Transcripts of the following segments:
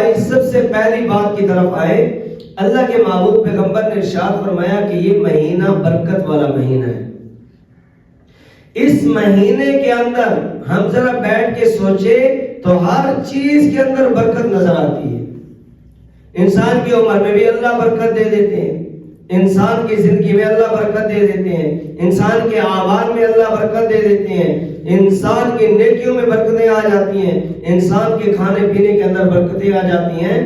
بھائی سب سے پہلی بات کی طرف آئے، اللہ کے محبوب پیغمبر نے ارشاد فرمایا کہ یہ مہینہ برکت والا مہینہ ہے۔ اس مہینے کے اندر ہم ذرا بیٹھ کے سوچے تو ہر چیز کے اندر برکت نظر آتی ہے۔ انسان کی عمر میں بھی اللہ برکت دے دیتے ہیں، انسان کی زندگی میں اللہ برکت دے دیتے ہیں، انسان کے اعمال میں اللہ برکت دے دیتے ہیں، انسان کی نیکیوں میں برکتیں آ جاتی ہیں، انسان کے کھانے پینے کے اندر برکتیں آ جاتی ہیں۔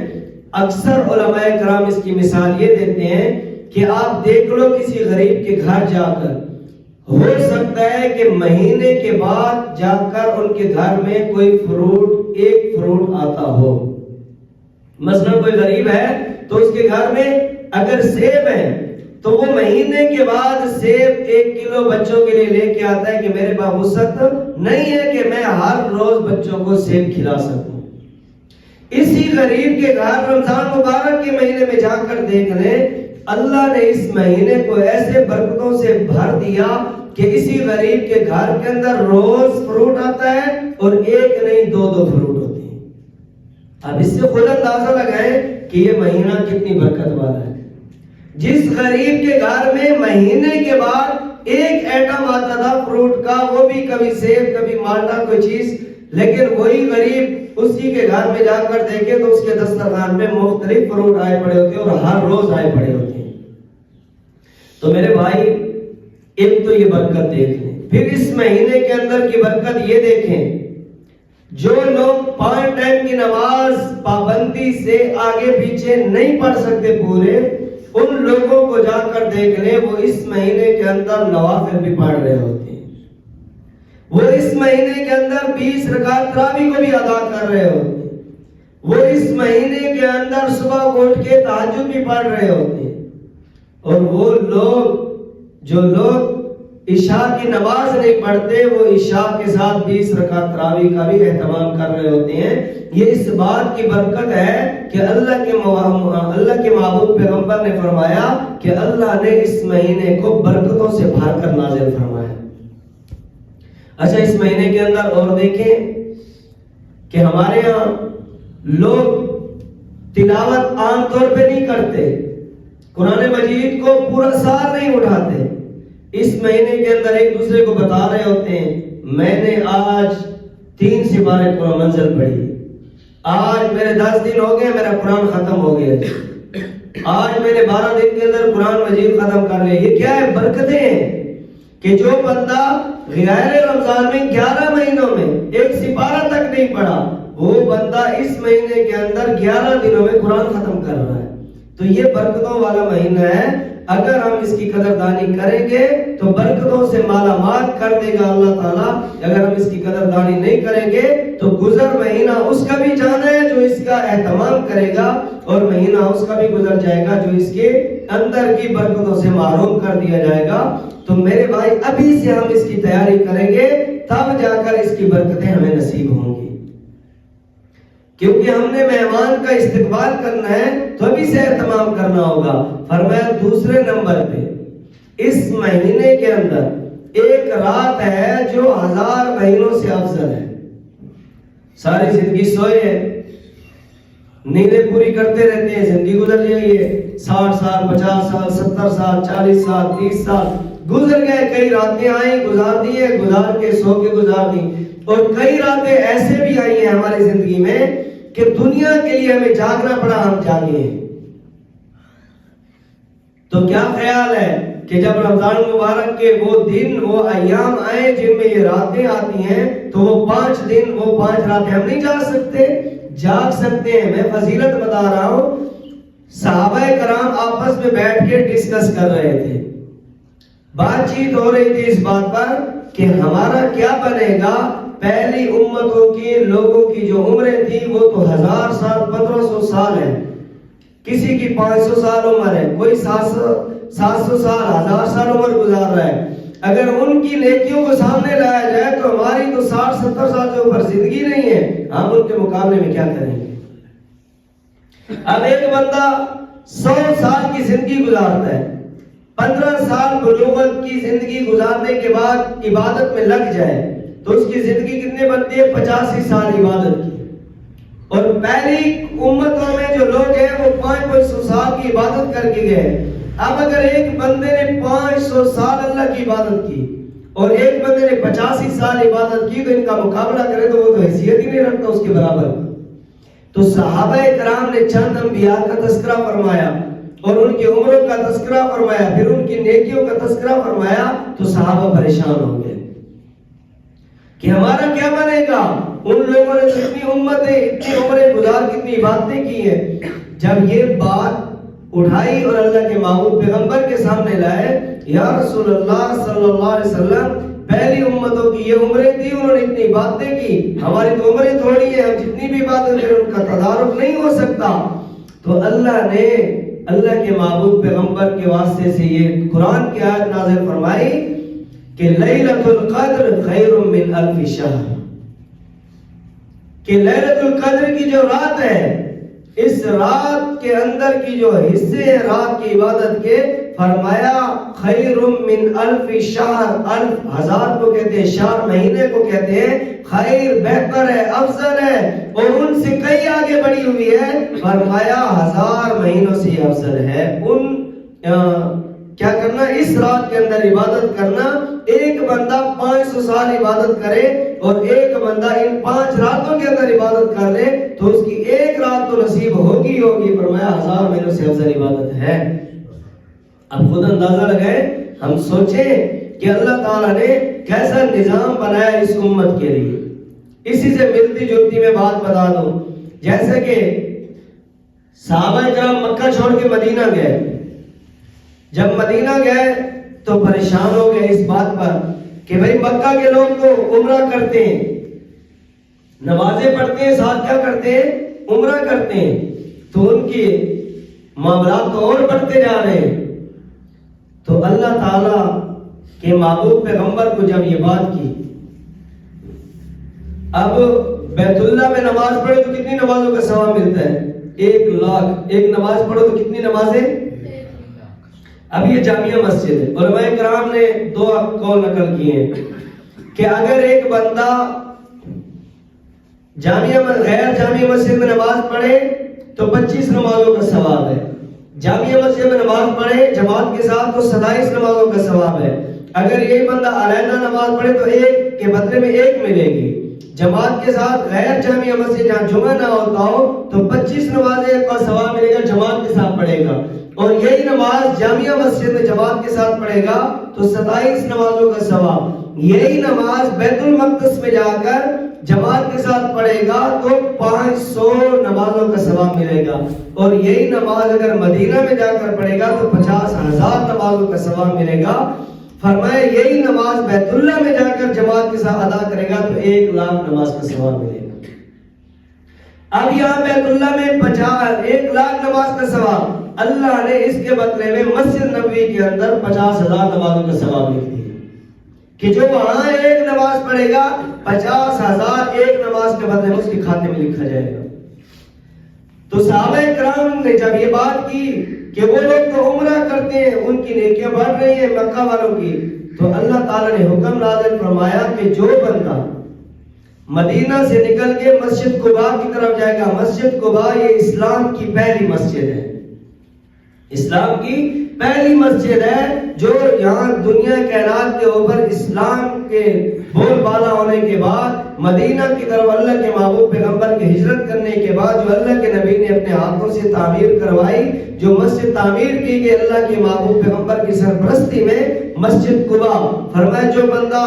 اکثر علماء کرام اس کی مثال یہ دیتے ہیں کہ آپ دیکھ لو کسی غریب کے گھر جا کر، ہو سکتا ہے کہ مہینے کے بعد جا کر ان کے گھر میں کوئی ایک فروٹ آتا ہو۔ مثلا کوئی غریب ہے تو اس کے گھر میں اگر سیب ہے تو وہ مہینے کے بعد سیب 1 کلو بچوں کے لیے لے کے آتا ہے کہ میرے پاس وسعت نہیں ہے کہ میں ہر روز بچوں کو سیب کھلا سکوں۔ اسی غریب کے گھر رمضان مبارک کے مہینے میں جا کر دیکھ لیں، اللہ نے اس مہینے کو ایسے برکتوں سے بھر دیا کہ اسی غریب کے گھر کے اندر روز فروٹ آتا ہے، اور ایک نہیں 2 فروٹ ہوتے ہیں۔ اب اس سے خود اندازہ لگائیں کہ یہ مہینہ کتنی برکت والا ہے۔ جس غریب کے گھر میں مہینے کے بعد ایک ایٹم آتا تھا فروٹ کا، وہ بھی کبھی سیب کبھی مالٹا کوئی چیز، لیکن وہی غریب اسی کے گھر میں جا کر دیکھے تو اس کے دسترخوان میں مختلف فروٹ آئے پڑے ہوتے ہیں اور ہر روز آئے پڑے ہوتے ہیں۔ تو میرے بھائی ایک تو یہ برکت دیکھ لیں، پھر اس مہینے کے اندر کی برکت یہ دیکھیں، جو لوگ 5 ٹائم کی نماز پابندی سے آگے پیچھے نہیں پڑھ سکتے پورے، ان لوگوں کو جا کر دیکھ لیں، وہ اس مہینے کے اندر نوافل بھی پڑھ رہے ہوتے ہیں، وہ اس مہینے کے اندر 20 رکعت تراویح کو بھی ادا کر رہے ہوتے ہیں، وہ اس مہینے کے اندر صبح اٹھ کے تہجد بھی پڑھ رہے ہوتے ہیں، اور وہ لوگ جو لوگ عشاء کی نماز نہیں پڑھتے، وہ عشاء کے ساتھ 20 رکعت تراویح کا بھی اہتمام کر رہے ہوتے ہیں۔ یہ اس بات کی برکت ہے کہ اللہ کے محبوب پیغمبر نے فرمایا کہ اللہ نے اس مہینے کو برکتوں سے بھر کر نازل فرمایا۔ اچھا، اس مہینے کے اندر اور دیکھیں کہ ہمارے ہاں لوگ تلاوت عام طور پہ نہیں کرتے، قرآن مجید کو پورا سال نہیں اٹھاتے، اس مہینے کے اندر ایک دوسرے کو بتا رہے ہوتے ہیں میں نے آج 3 سپارے قرآن منزل پڑھی، آج میرے 10 دن ہو گئے میرا قرآن ختم ہو گیا، آج میں نے 12 دن کے اندر قرآن مجید ختم کر لیا۔ یہ کیا ہے؟ برکتیں ہیں کہ جو بندہ غیر رمضان میں 11 مہینوں میں 1 سپارہ تک نہیں پڑھا، وہ بندہ اس مہینے کے اندر 11 دنوں میں قرآن ختم کر رہا ہے۔ تو یہ برکتوں والا مہینہ ہے، اگر ہم اس کی قدردانی کریں گے تو برکتوں سے مالا مال کر دے گا اللہ تعالیٰ۔ اگر ہم اس کی قدردانی نہیں کریں گے تو گزر مہینہ اس کا بھی جانا ہے جو اس کا اہتمام کرے گا، اور مہینہ اس کا بھی گزر جائے گا جو اس کے اندر کی برکتوں سے محروم کر دیا جائے گا۔ تو میرے بھائی ابھی سے ہم اس کی تیاری کریں گے، تب جا کر اس کی برکتیں ہمیں نصیب ہوں گی، کیونکہ ہم نے مہمان کا استقبال کرنا ہے تو ابھی سے اہتمام کرنا ہوگا۔ فرمایا دوسرے نمبر پہ اس مہینے کے اندر ایک رات ہے جو 1000 مہینوں سے افضل ہے۔ ساری زندگی سوئے ہیں، نیندیں پوری کرتے رہتے ہیں، زندگی گزر جائے، 60 سال 50 سال 70 سال 40 سال 30 سال گزر گئے، کئی راتیں آئیں گزار دی ہے، گزار کے سو کے گزار دی، اور کئی راتیں ایسے بھی آئی ہیں ہماری زندگی میں کہ دنیا کے لیے ہمیں جاگنا پڑا، ہم جاگے ہیں۔ تو کیا خیال ہے کہ جب رمضان مبارک کے وہ دن وہ ایام آئے جن میں یہ راتیں آتی ہیں تو وہ 5 دن وہ 5 راتیں ہم نہیں جاگ سکتے؟ جاگ سکتے ہیں۔ میں فضیلت بتا رہا ہوں، صحابہ کرام آپس میں بیٹھ کے ڈسکس کر رہے تھے، بات چیت ہو رہی تھی اس بات پر کہ ہمارا کیا بنے گا۔ پہلی امتوں کے لوگوں کی جو عمریں تھی وہ تو 1000 سال 1500 سال ہے، کسی کی 500 سال عمر ہے، کوئی 700 سال 1000 سال عمر گزار رہا ہے۔ اگر ان کی نیکیوں کو سامنے لایا جائے تو ہماری تو 60-70 سال سے اوپر زندگی نہیں ہے، ہم ان کے مقابلے میں کیا کریں گے۔ اب ایک بندہ 100 سال کی زندگی گزارتا ہے، 15 سال بلوغت کی زندگی گزارنے کے بعد عبادت میں لگ جائے تو اس کی زندگی کتنے بنتی ہے؟ 85 سال عبادت کی، اور پہلی امتوں میں جو لوگ ہیں وہ 500 سال کی عبادت کر کے گئے. اب اگر ایک بندے نے 500 سال اللہ کی عبادت کی اور ایک بندے نے 85 سال عبادت کی تو ان کا مقابلہ کرے تو وہ تو حیثیت ہی نہیں رکھتا اس کے برابر. تو صحابہ کرام نے چند انبیاء کا تذکرہ فرمایا اور ان کی عمروں کا تذکرہ فرمایا, پھر ان کی نیکیوں کا تذکرہ فرمایا, تو صحابہ پریشان ہو گئے کہ ہمارا کیا بنے گا. ان لوگوں نے اتنی امتیں اتنی عمریں گزار کی اتنی عبادتیں کی ہیں. جب یہ بات اٹھائی اور اللہ کے معبود پیغمبر کے سامنے لائے, یا رسول اللہ صلی اللہ علیہ وسلم, پہلی امتوں کی یہ عمریں تھی, انہوں نے اتنی باتیں کی, ہماری تو عمریں تھوڑی ہیں, ہم جتنی بھی باتیں کریں ان کا تدارک نہیں ہو سکتا. تو اللہ نے اللہ کے معبود پیغمبر کے واسطے سے یہ قرآن کی آیت نازل فرمائی کہ لیلۃ القدر خیر من الف شہر, کہ لیلۃ القدر کی جو رات ہے, اس رات کے اندر کی جو حصے ہیں رات کی عبادت کے, فرمایا خیر من الف شہر, الف ہزار کو کہتے ہیں, شہر مہینے کو کہتے ہیں, خیر بہتر ہے, افضل ہے, اور ان سے کئی آگے بڑھی ہوئی ہے. فرمایا 1000 مہینوں سے افضل ہے. کیا کرنا, اس رات کے اندر عبادت کرنا. ایک بندہ 500 سال عبادت کرے اور ایک بندہ ان 5 راتوں کے اندر عبادت کر لے تو اس کی ایک رات تو نصیب ہوگی ہوگی. فرمایا 1000 مہینوں سے افضل عبادت ہے. اب خود اندازہ لگائیں, ہم سوچیں کہ اللہ تعالیٰ نے کیسا نظام بنایا اس امت کے لیے. اسی سے ملتی جلتی میں بات بتا دوں, جیسے کہ صحابہ کرام مکہ چھوڑ کے مدینہ گئے. جب مدینہ گئے تو پریشان ہو گئے اس بات پر کہ بھئی مکہ کے لوگ تو عمرہ کرتے ہیں, نمازیں پڑھتے ہیں, ساتھ کیا کرتے ہیں, عمرہ کرتے ہیں, تو ان کی معاملات تو اور بڑھتے جا رہے ہیں. تو اللہ تعالیٰ کے معبود پیغمبر کو جب یہ بات کی, اب بیت اللہ میں نماز پڑھے تو کتنی نمازوں کا ثواب ملتا ہے, 1 لاکھ. ایک نماز پڑھو تو کتنی نمازیں. اب یہ جامعہ مسجد ہے, علماء کرام نے 2 قول نقل کیے ہیں کہ اگر ایک بندہ غیر جامعہ مسجد میں نماز پڑھے تو 25 نمازوں کا ثواب ہے. جامعہ مسجد میں نماز پڑھے جماعت کے ساتھ تو 27 نمازوں کا ثواب ہے. اگر یہ بندہ علیحدہ نماز پڑھے تو 1 کے بدلے میں 1 ملے گی. جماعت کے ساتھ غیر جامعہ مسجد جہاں جمعہ نہ ہوتا ہو تو 25 نمازیں کا ثواب ملے گا, جماعت کے ساتھ پڑھے گا. اور یہی نماز جامعہ مسجد میں جماعت کے ساتھ پڑھے گا تو 27 نمازوں کا ثواب. یہی نماز بیت المقدس میں جا کر جماعت کے ساتھ پڑھے گا تو 500 نمازوں کا ثواب ملے گا. اور یہی نماز اگر مدینہ میں جا کر پڑھے گا تو 50,000 نمازوں کا ثواب ملے گا. فرمایا یہی نماز بیت اللہ میں جا کر جماعت کے ساتھ ادا کرے گا تو 1 لاکھ نماز کا ثواب ملے گا. اب یہاں بیت اللہ میں 1 لاکھ نماز کا ثواب, اللہ نے اس کے بدلے میں مسجد نبوی کے اندر 50,000 نمازوں کا ثواب لکھ دیا کہ جو وہاں 1 نماز پڑھے گا 50,000 1 نماز کے بدلے میں اس کے کھاتے میں لکھا جائے گا. تو صحابہ کرام نے جب یہ بات کی کہ وہ لوگ تو عمرہ کرتے ہیں, ان کی نیکیاں بڑھ رہی ہیں مکہ والوں کی, تو اللہ تعالیٰ نے حکم نازل فرمایا کہ جو بندہ مدینہ سے نکل کے مسجد قباء کی طرف جائے گا, مسجد قباء یہ اسلام کی پہلی مسجد ہے, اسلام کی پہلی مسجد ہے جو یہاں دنیا کائنات کے اوپر اسلام کے بول بالا ہونے کے بعد مدینہ کی طرف اللہ کے محبوب پیغمبر کی ہجرت کرنے کے بعد جو اللہ کے نبی نے اپنے ہاتھوں سے تعمیر کروائی, جو مسجد تعمیر کی گئی اللہ کے محبوب پیغمبر کی سرپرستی میں, مسجد قباء. فرمایا جو بندہ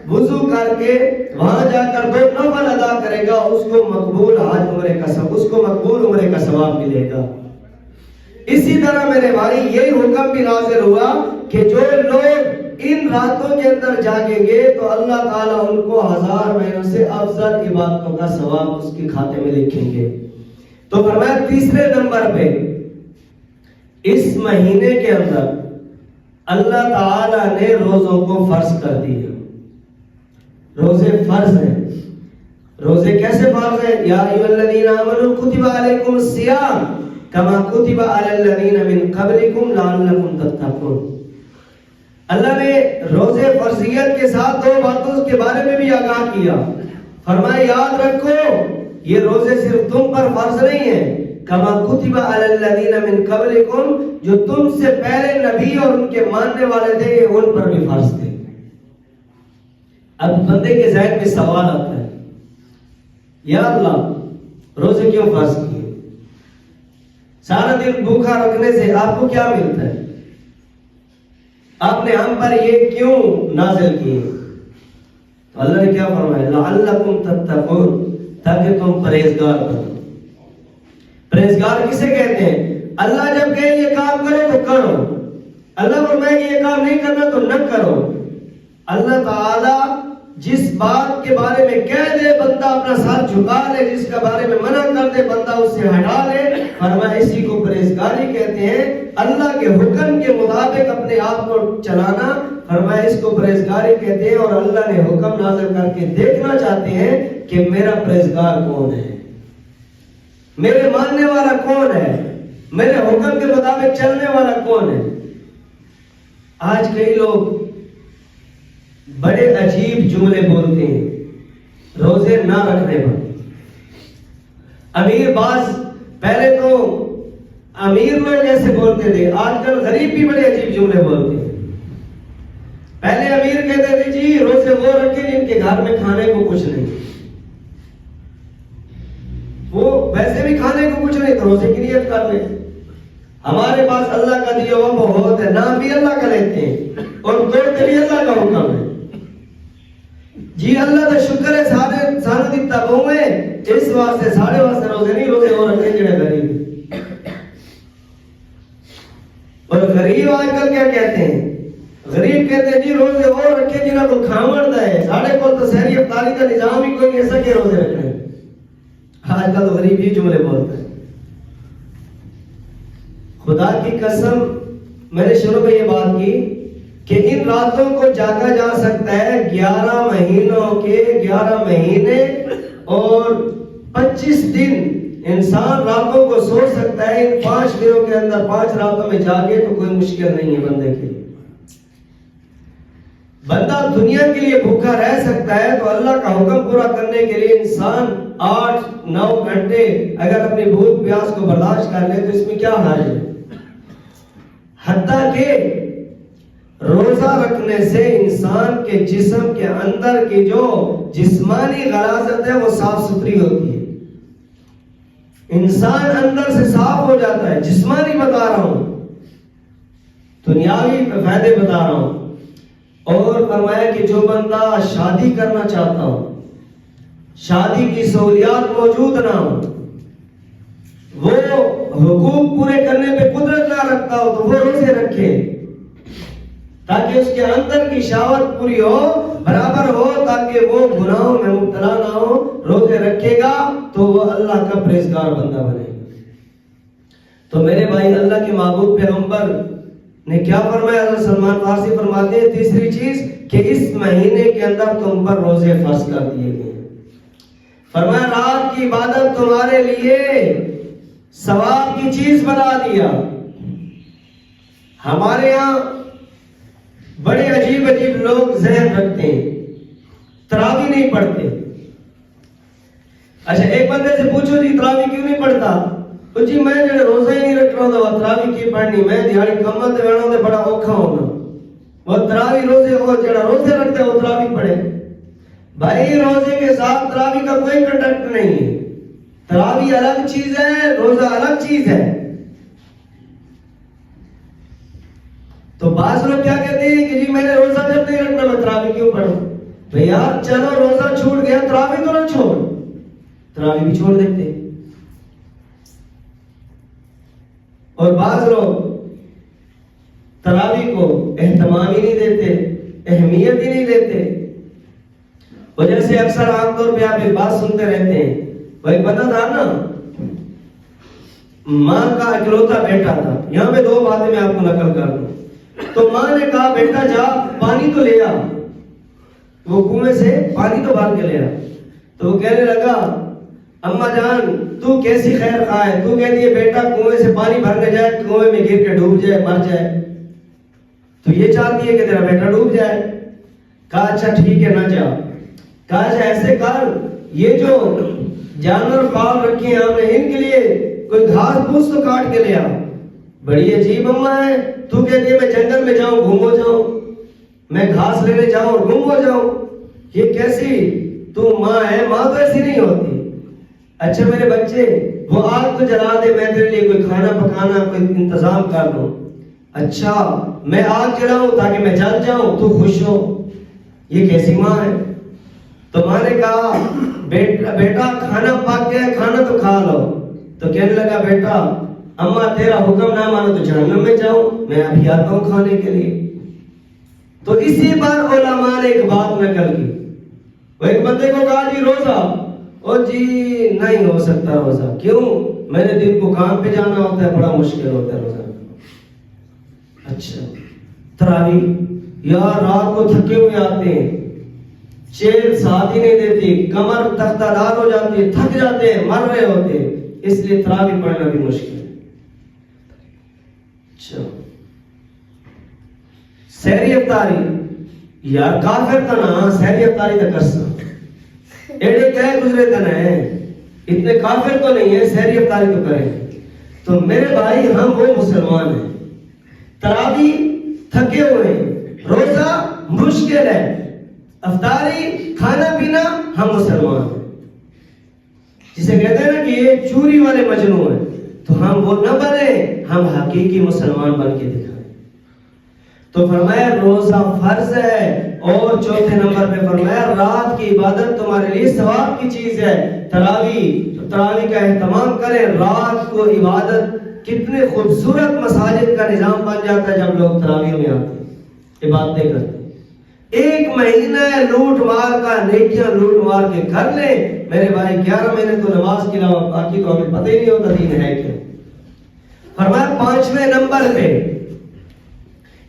وضو کر کے وہاں جا کر 2 نفل ادا کرے گا اس کو مقبول حج عمرے کا ثواب, اس کو مقبول عمرے کا ثواب ملے گا. اسی طرح میرے بھائی یہی حکم بھی نازل ہوا کہ جو لوگ ان راتوں کے اندر جاگیں گے تو اللہ تعالیٰ ان کو 1000 مہینوں سے افضل عبادتوں کا ثواب اس کے کھاتے میں لکھیں گے. تو فرمایا تیسرے نمبر پہ اس مہینے کے اندر اللہ تعالیٰ نے روزوں کو فرض کر دیا. روزے فرض ہیں. روزے کیسے فرض ہیں؟ یا ایھا الذین آمنوا کتب علیکم الصیام کما کتب علی الذین من قبلکم لعلکم تتقون. اللہ نے روزے فرضیت کے ساتھ 2 باتوں کے بارے میں بھی آگاہ کیا. فرمایا یاد رکھو یہ روزے صرف تم پر فرض نہیں ہیں، کما کتب علی الذین من قبلکم، جو تم سے پہلے نبی اور ان کے ماننے والے تھے ان پر بھی فرض تھے۔ اب بندے کے ذہن میں سوال آتا ہے، یا اللہ روزے کیوں فرض کیے؟ سارا دن بھوکا رکھنے سے آپ کو کیا ملتا ہے؟ آپ نے ہم پر یہ کیوں نازل کیے؟ تو اللہ نے کیا فرمایا؟ لعلکم تتقون، تاکہ تم پرہیزگار بنو۔ پرہیزگار کسے کہتے ہیں؟ اللہ جب کہے یہ کام کرو تو کرو، اللہ فرمائے کہ یہ کام نہیں کرنا تو نہ کرو۔ اللہ تعالی جس بات کے بارے میں کہہ دے بندہ اپنا ساتھ جھکا لے، جس کے بارے میں منع کر دے بندہ اس سے ہٹا لے، فرمایا اسی کو پرہیزگاری کہتے ہیں۔ اللہ کے حکم کے مطابق اپنے آپ کو چلانا، فرمایا اس کو پرہیزگاری کہتے ہیں۔ اور اللہ نے حکم نازل کر کے دیکھنا چاہتے ہیں کہ میرا پرہیزگار کون ہے، میرے ماننے والا کون ہے، میرے حکم کے مطابق چلنے والا کون ہے۔ آج کئی لوگ بڑے عجیب جملے بولتے ہیں روزے نہ رکھنے پر۔ امیر باز پہلے تو امیر لوگ ایسے بولتے تھے، آج کل غریب بھی بڑے عجیب جملے بولتے ہیں۔ پہلے امیر کہتے تھے جی روزے وہ رکھے جن کے گھر میں کھانے کو کچھ نہیں، وہ ویسے بھی کھانے کو کچھ نہیں تو روزے کی نیت کر لیں، ہمارے پاس اللہ کا دیا ہوا بہت ہے، نام بھی اللہ کا لیتے ہیں اور توڑتے بھی اللہ کا حکم ہے۔ جی اللہ کا شکر ہے سارے دیتا بہو ہے، اس واسطے ساڑھے واسطے روزے نہیں، روزے اور رکھے جڑے غریب۔ اور غریب آج کل کیا کہتے ہیں؟ غریب کہتے ہیں جی روزے اور رکھے جنہاں کو کھاوڑ ہے، ساڑھے کو تو سہری افطاری کا نظام ہی کوئی ایسا کہ روزے رکھنے۔ آج کل تو غریب ہی جملے بولتے ہیں۔ خدا کی قسم میں نے شروع میں یہ بات کی کہ ان راتوں کو جاگا جا سکتا ہے 11 مہینوں کے 11 مہینے اور 25 دن انسان راتوں کو سو سکتا ہے۔ ان 5 دنوں کے اندر 5 راتوں میں جاگے تو کوئی مشکل نہیں ہے بندے کے لیے۔ بندہ دنیا کے لیے بھوکا رہ سکتا ہے تو اللہ کا حکم پورا کرنے کے لیے انسان 8-9 گھنٹے اگر اپنی بھوک پیاس کو برداشت کر لے تو اس میں کیا حرج ہے؟ حتیٰ کہ روزہ رکھنے سے انسان کے جسم کے اندر کی جو جسمانی غلاظت ہے وہ صاف ستھری ہوتی ہے، انسان اندر سے صاف ہو جاتا ہے۔ جسمانی بتا رہا ہوں، دنیاوی فائدے بتا رہا ہوں۔ اور فرمایا کہ جو بندہ شادی کرنا چاہتا ہو، شادی کی سہولیات موجود نہ ہو، وہ حقوق پورے کرنے پہ قدرت نہ رکھتا ہو تو وہ روزے رکھے تاکہ اس کے اندر کی شہوت پوری ہو، برابر ہو، تاکہ وہ گناہوں میں مبتلا نہ ہو۔ روزے رکھے گا تو وہ اللہ کا پرہیزگار بندہ بنے گا۔ تو میرے بھائی اللہ کے محبوب پیغمبر نے کیا فرمایا؟ حضرت سلمان فارسی فرماتے ہیں تیسری چیز کہ اس مہینے کے اندر تم پر روزے فرض کر دیے گئے۔ فرمایا رات کی عبادت تمہارے لیے ثواب کی چیز بنا دیا۔ ہمارے ہاں بڑے عجیب عجیب لوگ ذہن رکھتے ہیں، تراویح نہیں پڑھتے۔ اچھا ایک بندے سے پوچھو جی تراویح کیوں نہیں پڑھتا؟ تو جی میں جڑے روزے ہی نہیں رکھ رہا ہوں تراویح کی پڑھنی، میں دیہاڑی کمل تے وینا تے بڑا اوکھا ہونا، وہ تراویح روزے ہو جڑا روزے رکھتے وہ تراویح پڑھے۔ بھائی روزے کے ساتھ تراویح کا کوئی کنٹیکٹ نہیں ہے، تراویح الگ چیز ہے، روزہ الگ چیز ہے۔ تو بعض لوگ کیا کہتے ہیں کہ جی میں نے روزہ جب نہیں رکھنا میں تراویح کیوں پڑھوں؟ بھئی یار چلو روزہ چھوٹ گیا تراویح تو نہ چھوڑ، تراویح بھی چھوڑ دیتے۔ اور بعض لوگ تراویح کو اہتمام ہی نہیں دیتے، اہمیت ہی نہیں دیتے۔ اور جیسے اکثر عام طور پہ آپ ایک بات سنتے رہتے ہیں، وہ ایک بندہ تھا نا، ماں کا اکلوتا بیٹا تھا۔ یہاں پہ 2 باتیں میں آپ کو نقل کر دوں۔ تو ماں نے کہا بیٹا جا پانی تو لے آ، وہ کنویں سے پانی تو بھر کے لے آ۔ تو وہ کہنے لگا اماں جان تو کیسی خیر خواہ ہے، تو کہتی ہے بیٹا کنویں سے پانی بھرنے جائے کنویں میں گر کے ڈوب جائے مر جائے، تو یہ چاہتی ہے کہ تیرا بیٹا ڈوب جائے۔ کہا اچھا ٹھیک ہے نہ جا۔ کہا اچھا ایسے کر، یہ جو جانور پال رکھے ہیں ہم نے ان کے لیے کوئی گھاس پھوس تو کاٹ کے لیا. بڑی عجیب اماں ہے, تو کہتی ہے میں جنگل میں جاؤں گم ہو جاؤں, میں گھاس لینے جاؤں اور گم ہو جاؤں. یہ کیسی تو ماں ہے؟ ماں تو ایسی نہیں ہوتی. اچھا میرے بچے وہ آگ تو جلا دے, میں تیرے لیے کوئی کھانا پکانا کوئی انتظام کر لوں. اچھا میں آگ جلاؤں تاکہ میں جل جاؤں تو خوش ہو. یہ کیسی ماں ہے؟ تو ماں نے کہا بیٹا کھانا پک گیا, کھانا تو کھا لو. تو کہنے لگا بیٹا اماں تیرا حکم نہ مانو تو جہنم میں جاؤں, میں ابھی آتا ہوں کھانے کے لیے. تو اسی بار علماء نے ایک بات نقل کی. وہ ایک بندے کو کہا جی روزہ, او جی نہیں ہو سکتا روزہ. کیوں؟ میں نے دن کو کام پہ جانا ہوتا ہے, بڑا مشکل ہوتا ہے روزہ. اچھا تراویح, یار رات کو تھکے ہوئے آتے ہیں, چین ساتھ ہی نہیں دیتی, کمر تختہ دار ہو جاتی ہے, تھک جاتے ہیں, مر رہے ہوتے ہیں, اس لیے تراویح پڑھنا بھی مشکل ہے. اچھا سحری افطاری, یار کافر تھا نا سحری افطاری تک کرسا ایڈے کہے گزرے تھا نا, اتنے کافر تو نہیں ہے, سحری افطاری تو کریں. تو میرے بھائی ہم وہ مسلمان ہیں, تراویح تھکے ہوئے ہیں, روزہ مشکل ہے, افطاری کھانا پینا ہم مسلمان ہیں. جسے کہتے ہیں نا کہ یہ چوری والے مجنون ہیں, تو ہم وہ نہ بنے, ہم حقیقی مسلمان بن کے دکھائیں. تو فرمایا روزہ فرض ہے, اور چوتھے نمبر پہ فرمایا رات کی عبادت تمہارے لیے ثواب کی چیز ہے. تراویح کا اہتمام کریں, رات کو عبادت. کتنے خوبصورت مساجد کا نظام بن جاتا ہے جب لوگ تراویح میں آتے ہیں, عبادتیں کرتے ہیں. ایک مہینہ لوٹ مار کا, نیکیاں لوٹ مار کے کر لیں میرے بھائی. 11 مہینے تو نماز کے علاوہ باقی تو ہمیں پتہ ہی نہیں ہوتا دین ہے کیا. فرمایا 5ویں نمبر پہ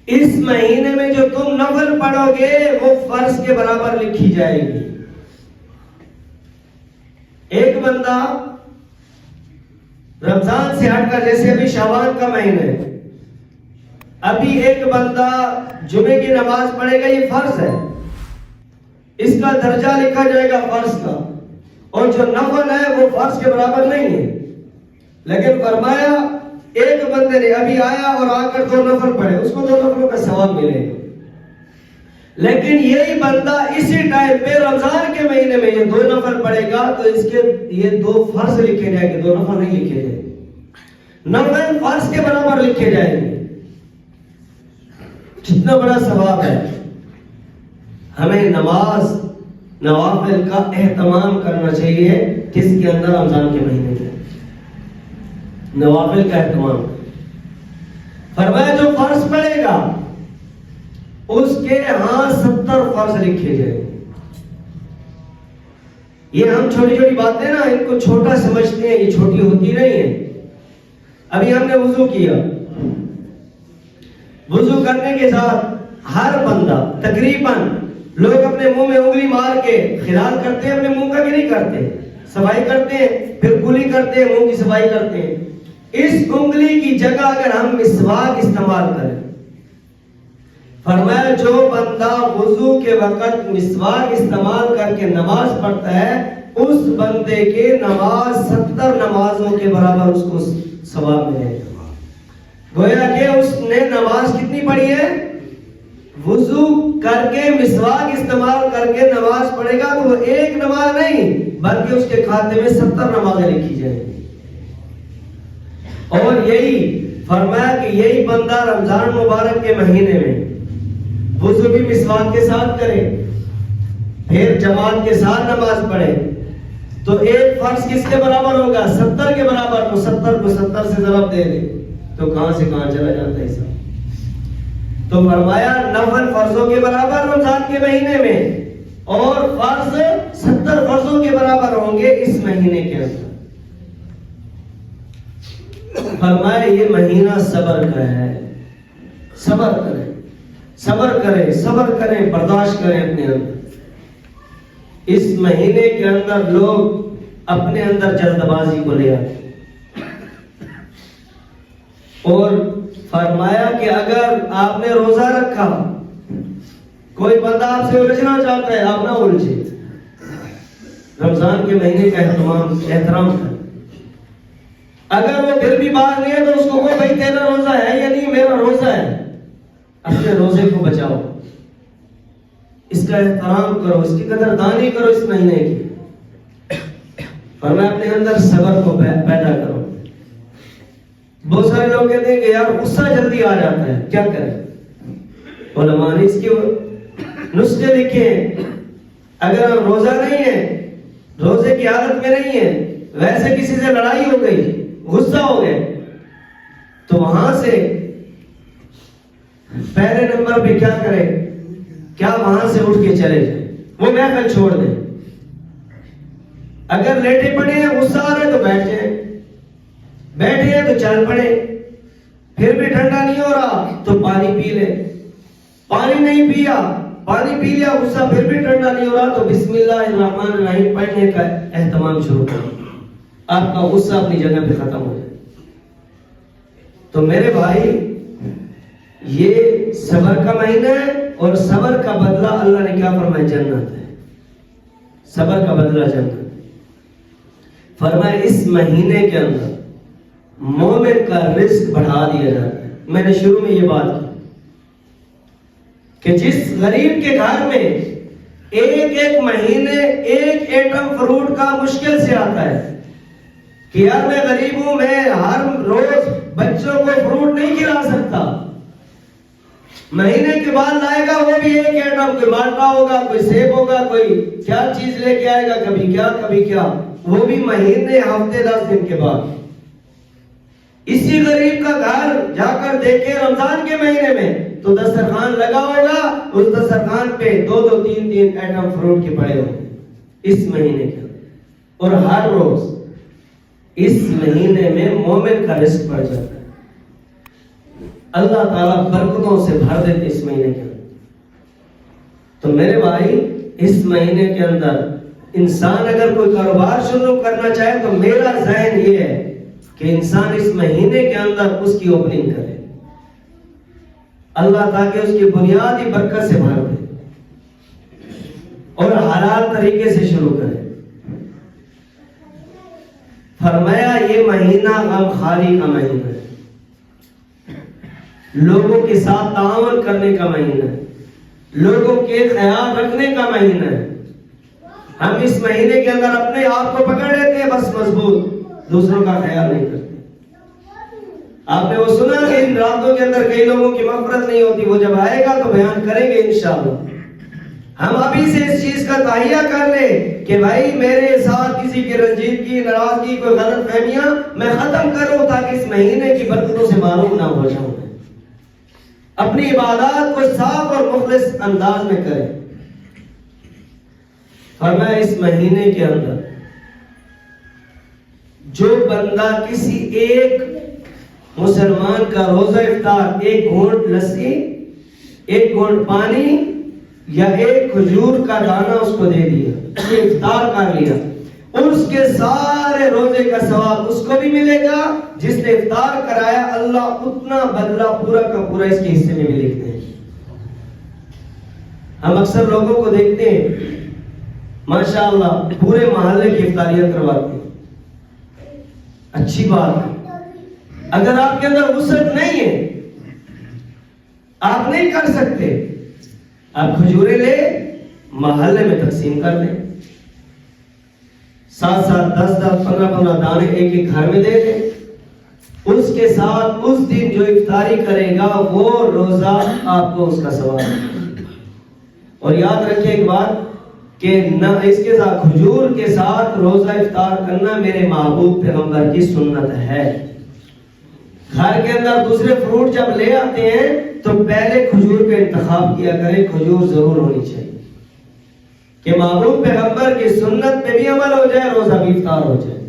اس مہینے میں جو تم نفل پڑھو گے وہ فرض کے برابر لکھی جائے گی. ایک بندہ رمضان سے ہٹ کر, جیسے ابھی شعبان کا مہینہ ہے, ابھی ایک بندہ جمعے کی نماز پڑھے گا, یہ فرض ہے, اس کا درجہ لکھا جائے گا فرض کا, اور جو نفل ہے وہ فرض کے برابر نہیں ہے. لیکن فرمایا ایک بندے نے ابھی آیا اور آ کر 2 نفل پڑھے, اس کو 2 نفلوں کا ثواب ملے گا. لیکن یہی بندہ اسی ٹائم پہ رمضان کے مہینے میں یہ 2 نفل پڑھے گا تو اس کے یہ 2 فرض لکھے جائیں گے, 2 نفل نہیں لکھے جائیں گے. نفل فرض کے برابر لکھے جائیں گے. کتنا بڑا ثواب ہے. ہمیں نماز نوافل کا اہتمام کرنا چاہیے. کس کے اندر؟ رمضان کے مہینے میں نوافل کا اہتمام. فرمایا جو فرض پڑے گا اس کے ہاں 70 فرض لکھے جائیں. یہ ہم چھوٹی چھوٹی باتیں نا ان کو چھوٹا سمجھتے ہیں, یہ چھوٹی ہوتی نہیں ہے. ابھی ہم نے وضو کیا, وضو کرنے کے ساتھ ہر بندہ تقریباً لوگ اپنے منہ میں انگلی مار کے خلال کرتے ہیں, اپنے منہ کا بھی نہیں کرتے, صفائی کرتے ہیں, پھر کلی کرتے ہیں, منہ کی صفائی کرتے ہیں. اس انگلی کی جگہ اگر ہم مسواک استعمال کریں, فرمایا جو بندہ وضو کے وقت مسواک استعمال کر کے نماز پڑھتا ہے اس بندے کے نماز 70 نمازوں کے برابر اس کو ثواب ملے گا. گویا کہ اس نے نماز کتنی پڑھی ہے؟ وضو کر کے مسواک استعمال کر کے نماز پڑھے گا تو وہ ایک نماز نہیں بلکہ اس کے کھاتے میں 70 نمازیں لکھی جائیں گی. اور یہی فرمایا کہ یہی بندہ رمضان مبارک کے مہینے میں وضو بھی مسواک کے ساتھ کرے, پھر جماعت کے ساتھ نماز پڑھے تو ایک فرض کس کے برابر ہوگا؟ 70 کے برابر. تو 70 کو 70 سے ضرب دے دے تو کہاں سے کہاں چلا جاتا ہے سب. تو فرمایا نفل فرضوں کے برابر رمضان کے مہینے میں, اور فرض 70 فرضوں کے برابر ہوں گے اس مہینے کے اندر. فرمایا یہ مہینہ صبر کا ہے. صبر کریں, صبر کریں, صبر کریں, برداشت کریں اپنے اندر. اس مہینے کے اندر لوگ اپنے اندر جلد بازی کو لے آتے, اور فرمایا کہ اگر آپ نے روزہ رکھا, کوئی بندہ آپ سے الجھنا چاہتا ہے, آپ نہ الجھے. رمضان کے مہینے کا احترام کریں. اگر وہ پھر بھی باہر نہیں ہے تو اس کو کہو بھائی تیرا روزہ ہے یا نہیں؟ میرا روزہ ہے. اپنے روزے کو بچاؤ، اس کا احترام کرو، اس کی قدردانی کرو اس مہینے کی. فرمایا اپنے اندر صبر کو پیدا کرو. بہت سارے لوگ کہتے ہیں کہ یار غصہ جلدی آ جاتا ہے، کیا کریں؟ علماء نے اس کے نسخے لکھے ہیں. اگر ہم روزہ نہیں ہے، روزے کی حالت میں نہیں ہے، ویسے کسی سے لڑائی ہو گئی، غصہ ہو گئے، تو وہاں سے پہلے نمبر پہ کیا کرے؟ کیا وہاں سے اٹھ کے چلے جائیں، وہ محفل چھوڑ دیں. اگر لیٹے پڑے ہیں، غصہ آ رہا ہے تو بیٹھ جائیں، بیٹھے ہیں تو چل پڑے. پھر بھی ٹھنڈا نہیں ہو رہا تو پانی پی لے. پانی نہیں پیا، پانی پی لیا، غصہ پھر بھی ٹھنڈا نہیں ہو رہا تو بسم اللہ الرحمن الرحیم پڑھنے کا اہتمام شروع کریں. آپ کا غصہ اپنی جگہ پہ ختم ہو جائے. تو میرے بھائی، یہ صبر کا مہینہ ہے، اور صبر کا بدلہ اللہ نے کیا فرمایا؟ جنت ہے. صبر کا بدلہ جنت. فرمایا اس مہینے کے اندر مومن کا رزق بڑھا دیا جاتا ہے. میں نے شروع میں یہ بات کی کہ جس غریب کے گھر میں ایک مہینے ایک ایٹم فروٹ کا مشکل سے آتا ہے کہ یار میں غریب ہوں، میں ہر روز بچوں کو فروٹ نہیں کھلا سکتا، مہینے کے بعد لائے گا وہ بھی ایک ایٹم، کوئی مالٹا ہوگا، کوئی سیب ہوگا، کوئی کیا چیز لے کے آئے گا، کبھی کیا، وہ بھی مہینے، ہفتے، 10 دن کے بعد. اسی غریب کا گھر جا کر دیکھے رمضان کے مہینے میں تو دسترخوان لگا ہوگا، اس دسترخوان پہ 2 3 ایٹم فروٹ کے پڑے ہوں گے اس مہینے کے. اور ہر روز اس مہینے میں مومن کا رزق بڑھ جاتا ہے. اللہ تعالیٰ برکتوں سے بھر دیتے اس مہینے کے اندر. تو میرے بھائی، اس مہینے کے اندر انسان اگر کوئی کاروبار شروع کرنا چاہے تو میرا ذہن یہ ہے کہ انسان اس مہینے کے اندر اس کی اوپننگ کرے. اللہ تاکہ اس کی بنیادی برکت سے بھر دے اور حلال طریقے سے شروع کرے. فرمایا یہ مہینہ غم خاری کا مہینہ ہے، لوگوں کے ساتھ تعاون کرنے کا مہینہ ہے، لوگوں کے خیال رکھنے کا مہینہ ہے. ہم اس مہینے کے اندر اپنے آپ کو پکڑ لیتے ہیں بس مضبوط، دوسروں کا خیال نہیں کرتے. آپ نے وہ سنا کہ ان راتوں کے اندر کئی لوگوں کی مغفرت نہیں ہوتی، وہ جب آئے گا تو بیان کریں گے انشاءاللہ. ہم ابھی سے اس چیز کا تہیہ کر لیں کہ بھائی میرے ساتھ کسی کی رنجیدگی، ناراضگی، کوئی غلط فہمیاں میں ختم کروں تاکہ اس مہینے کی برکتوں سے محروم نہ ہو جاؤں. اپنی عبادات کو صاف اور مخلص انداز میں کریں. فرمایا اس مہینے کے اندر جو بندہ کسی ایک مسلمان کا روزہ افطار، ایک گھونٹ لسی، ایک گھونٹ پانی یا ایک کھجور کا دانہ اس کو دے دیا، یہ افطار کر لیا، اس کے سارے روزے کا ثواب اس کو بھی ملے گا. جس نے افطار کرایا اللہ اتنا بدلہ پورا کا پورا اس کے حصے میں بھی لکھتے ہیں. ہم اکثر لوگوں کو دیکھتے ہیں ماشاءاللہ پورے محلے کی افطاریاں کرواتے ہیں. اچھی بات ہے. اگر آپ کے اندر وسعت نہیں ہے، آپ نہیں کر سکتے، آپ کھجورے لے محلے میں تقسیم کر دیں، 7 10 15 دانے ایک ایک گھر میں دے دیں. اس کے ساتھ اس دن جو افطاری کرے گا وہ روزہ آپ کو اس کا ثواب ہے. اور یاد رکھیں ایک بات کہ نہ اس کے ساتھ کھجور کے ساتھ روزہ افطار کرنا میرے محبوب پیغمبر کی سنت ہے. گھر کے اندر دوسرے فروٹ جب لے آتے ہیں تو پہلے کھجور کا انتخاب کیا کریں، کھجور ضرور ہونی چاہیے کہ محبوب پیغمبر کی سنت پہ بھی عمل ہو جائے، روزہ بھی افطار ہو جائے.